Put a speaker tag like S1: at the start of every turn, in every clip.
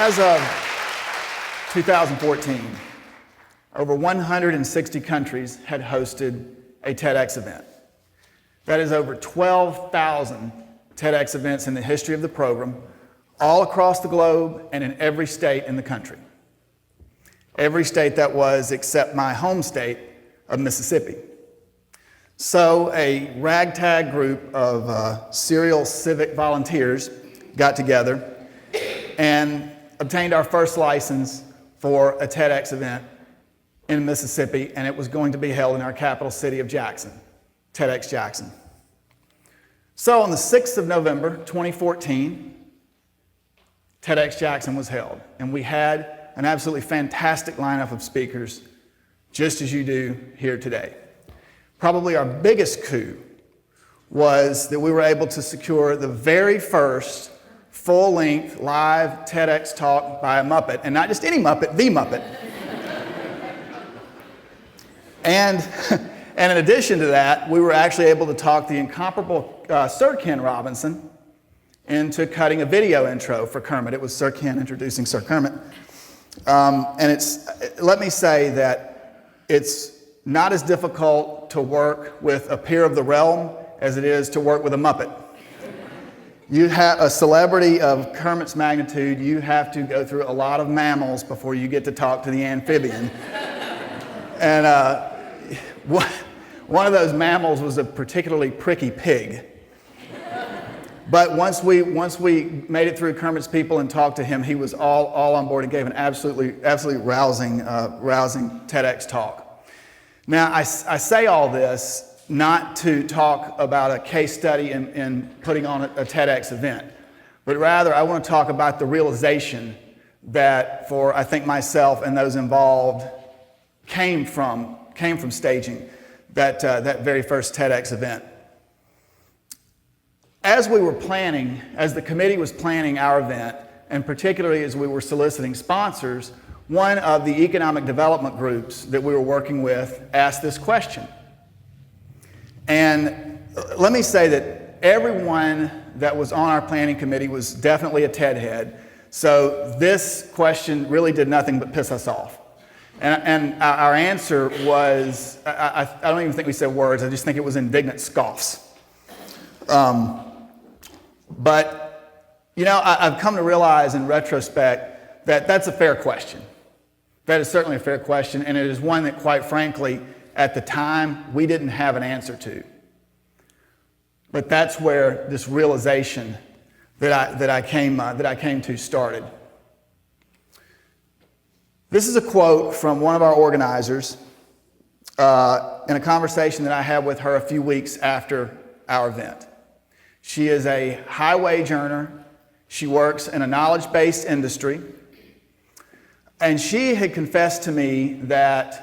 S1: As of 2014, over 160 countries had hosted a TEDx event. That is over 12,000 TEDx events in the history of the program, all across the globe and in every state in the country. Every state that was except my home state of Mississippi. So a ragtag group of serial civic volunteers got together and obtained our first license for a TEDx event in Mississippi, and it was going to be held in our capital city of Jackson, TEDx Jackson. So on the 6th of November, 2014, TEDx Jackson was held, and we had an absolutely fantastic lineup of speakers, just as you do here today. Probably our biggest coup was that we were able to secure the very first full-length live TEDx talk by a Muppet, and not just any Muppet, the Muppet. And in addition to that, we were actually able to talk the incomparable Sir Ken Robinson into cutting a video intro for Kermit. It was Sir Ken introducing Sir Kermit. Let me say that it's not as difficult to work with a peer of the realm as it is to work with a Muppet. You have a celebrity of Kermit's magnitude, you have to go through a lot of mammals before you get to talk to the amphibian. And one of those mammals was a particularly pricky pig. But once we made it through Kermit's people and talked to him, he was all on board and gave an absolutely rousing TEDx talk. Now, I say all this not to talk about a case study in putting on a TEDx event, but rather I want to talk about the realization that for, I think, myself and those involved came from staging that very first TEDx event. As we were planning, as the committee was planning our event, and particularly as we were soliciting sponsors, one of the economic development groups that we were working with asked this question. And let me say that everyone that was on our planning committee was definitely a TED head, so this question really did nothing but piss us off. And our answer was, I don't even think we said words, I just think it was indignant scoffs. But, you know, I've come to realize in retrospect that that's a fair question. That is certainly a fair question, and it is one that, quite frankly, at the time, we didn't have an answer to. But that's where this realization that I came to started. This is a quote from one of our organizers in a conversation that I had with her a few weeks after our event. She is a high-wage earner. She works in a knowledge-based industry. And she had confessed to me that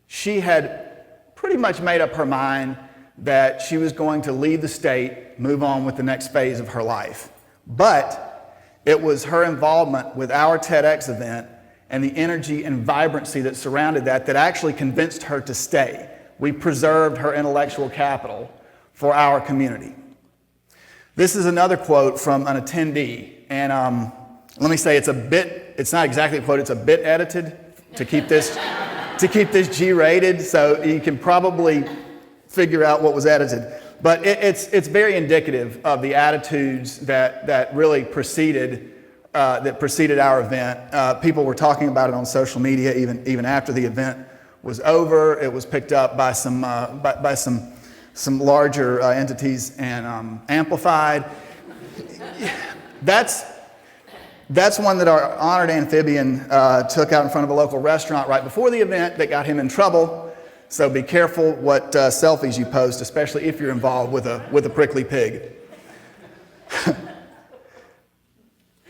S1: she had pretty much made up her mind that she was going to leave the state, move on with the next phase of her life. But it was her involvement with our TEDx event and the energy and vibrancy that surrounded that actually convinced her to stay. We preserved her intellectual capital for our community. This is another quote from an attendee, and let me say it's not exactly a quote, it's a bit edited to keep this G-rated, so you can probably figure out what was edited. But it's very indicative of the attitudes that really preceded our event. People were talking about it on social media even after the event was over. It was picked up by some larger entities and amplified. That's one that our honored amphibian took out in front of a local restaurant right before the event that got him in trouble. So be careful what selfies you post, especially if you're involved with a prickly pig.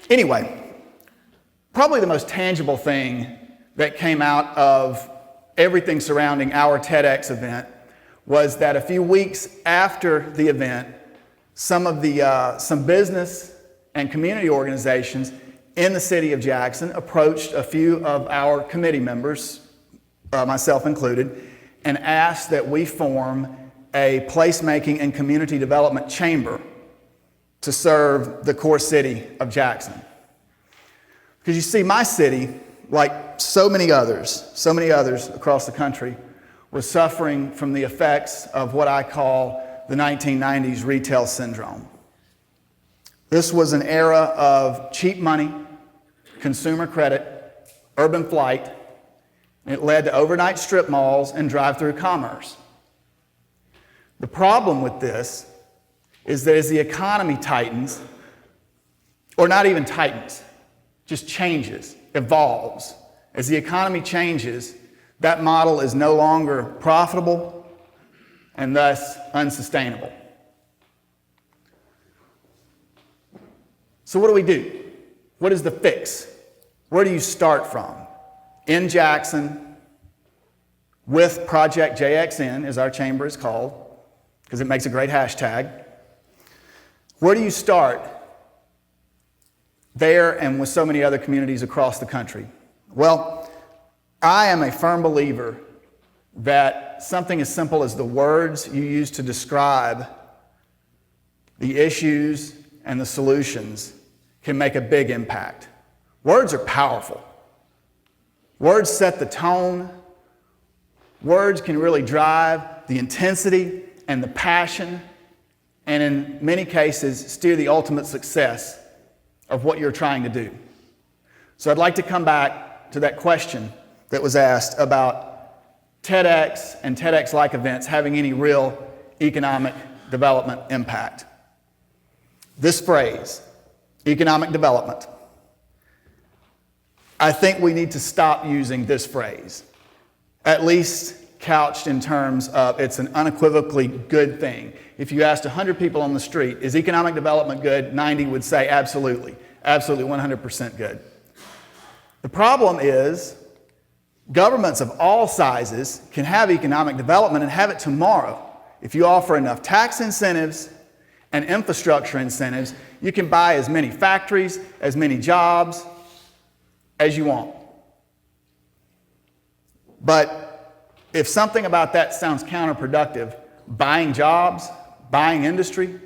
S1: Anyway, probably the most tangible thing that came out of everything surrounding our TEDx event was that a few weeks after the event, some business and community organizations in the city of Jackson approached a few of our committee members, myself included, and asked that we form a placemaking and community development chamber to serve the core city of Jackson. Because you see, my city, like so many others across the country, was suffering from the effects of what I call the 1990s retail syndrome. This was an era of cheap money, consumer credit, urban flight, and it led to overnight strip malls and drive-through commerce. The problem with this is that as the economy tightens, or not even tightens, just changes, evolves. As the economy changes, that model is no longer profitable and thus unsustainable. So what do we do? What is the fix? Where do you start from? In Jackson, with Project JXN, as our chamber is called, because it makes a great hashtag. Where do you start there and with so many other communities across the country? Well, I am a firm believer that something as simple as the words you use to describe the issues and the solutions can make a big impact. Words are powerful. Words set the tone. Words can really drive the intensity and the passion, and in many cases, steer the ultimate success of what you're trying to do. So I'd like to come back to that question that was asked about TEDx and TEDx-like events having any real economic development impact. This phrase, economic development, I think we need to stop using this phrase, at least couched in terms of it's an unequivocally good thing. If you asked 100 people on the street, is economic development good? 90 would say absolutely, absolutely 100% good. The problem is governments of all sizes can have economic development and have it tomorrow. If you offer enough tax incentives and infrastructure incentives, you can buy as many factories, as many jobs as you want. But if something about that sounds counterproductive, buying jobs, buying industry,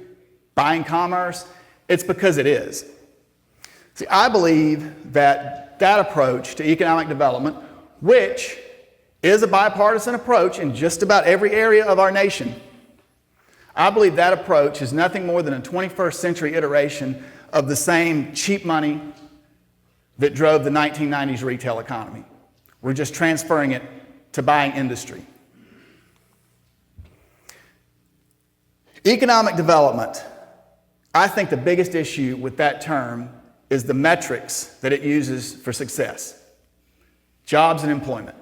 S1: buying commerce, it's because it is. See, I believe that that approach to economic development, which is a bipartisan approach in just about every area of our nation, I believe that approach is nothing more than a 21st century iteration of the same cheap money that drove the 1990s retail economy. We're just transferring it to buying industry. Economic development, I think the biggest issue with that term is the metrics that it uses for success. Jobs and employment.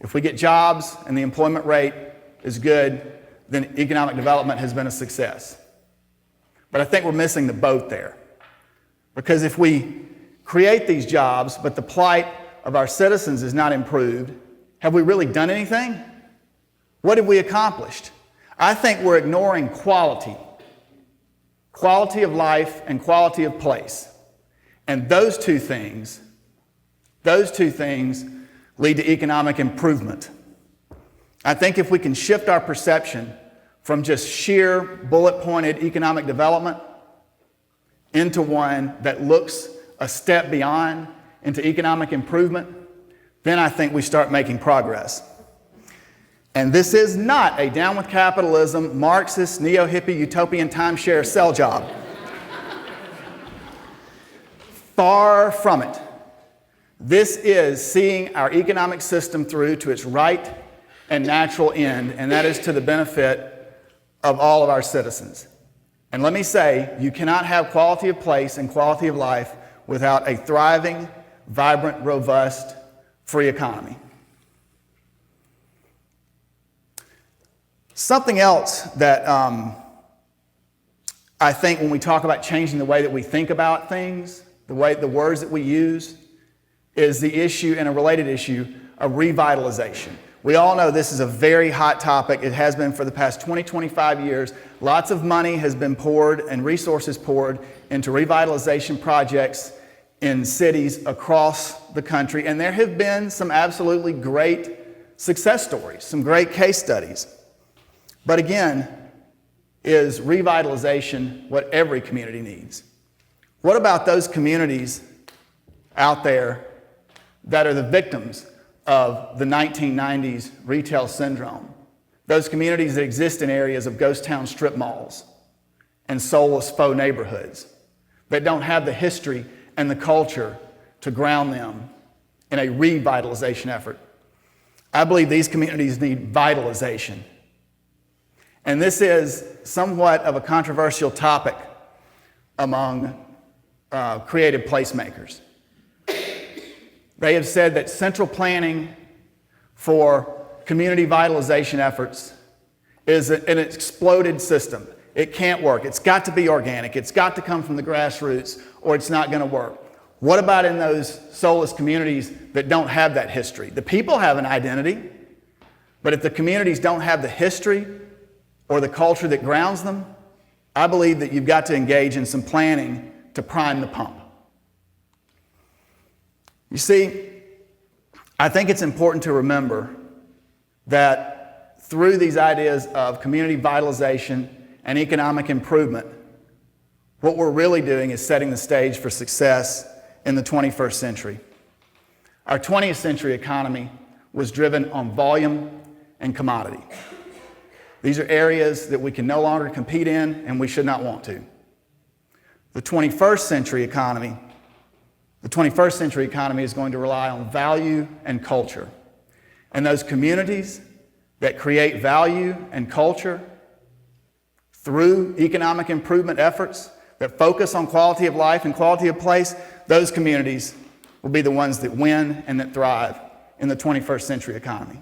S1: If we get jobs and the employment rate is good, then economic development has been a success. But I think we're missing the boat there. Because if we create these jobs, but the plight of our citizens is not improved, have we really done anything? What have we accomplished? I think we're ignoring quality of life and quality of place. And those two things lead to economic improvement. I think if we can shift our perception from just sheer bullet-pointed economic development into one that looks a step beyond, into economic improvement, then I think we start making progress. And this is not a down with capitalism, Marxist, neo-hippie, utopian timeshare sell job. Far from it. This is seeing our economic system through to its right and natural end, and that is to the benefit of all of our citizens. And let me say, you cannot have quality of place and quality of life without a thriving, vibrant, robust, free economy. Something else that I think when we talk about changing the way that we think about things, the words that we use, is the issue, and a related issue, of revitalization. We all know this is a very hot topic. It has been for the past 20, 25 years. Lots of money has been poured and resources poured into revitalization projects in cities across the country, and there have been some absolutely great success stories, some great case studies. But again, is revitalization what every community needs? What about those communities out there that are the victims of the 1990s retail syndrome. Those communities that exist in areas of ghost town strip malls and soulless faux neighborhoods that don't have the history and the culture to ground them in a revitalization effort. I believe these communities need vitalization. And this is somewhat of a controversial topic among creative placemakers. They have said that central planning for community vitalization efforts is an exploded system. It can't work. It's got to be organic. It's got to come from the grassroots, or it's not going to work. What about in those soulless communities that don't have that history? The people have an identity, but if the communities don't have the history or the culture that grounds them, I believe that you've got to engage in some planning to prime the pump. You see, I think it's important to remember that through these ideas of community vitalization and economic improvement, what we're really doing is setting the stage for success in the 21st century. Our 20th century economy was driven on volume and commodity. These are areas that we can no longer compete in, and we should not want to. The 21st century economy is going to rely on value and culture. And those communities that create value and culture through economic improvement efforts that focus on quality of life and quality of place, those communities will be the ones that win and that thrive in the 21st century economy.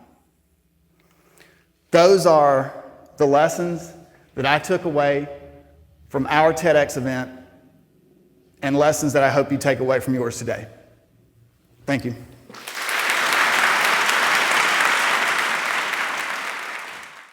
S1: Those are the lessons that I took away from our TEDx event and lessons that I hope you take away from yours today. Thank you.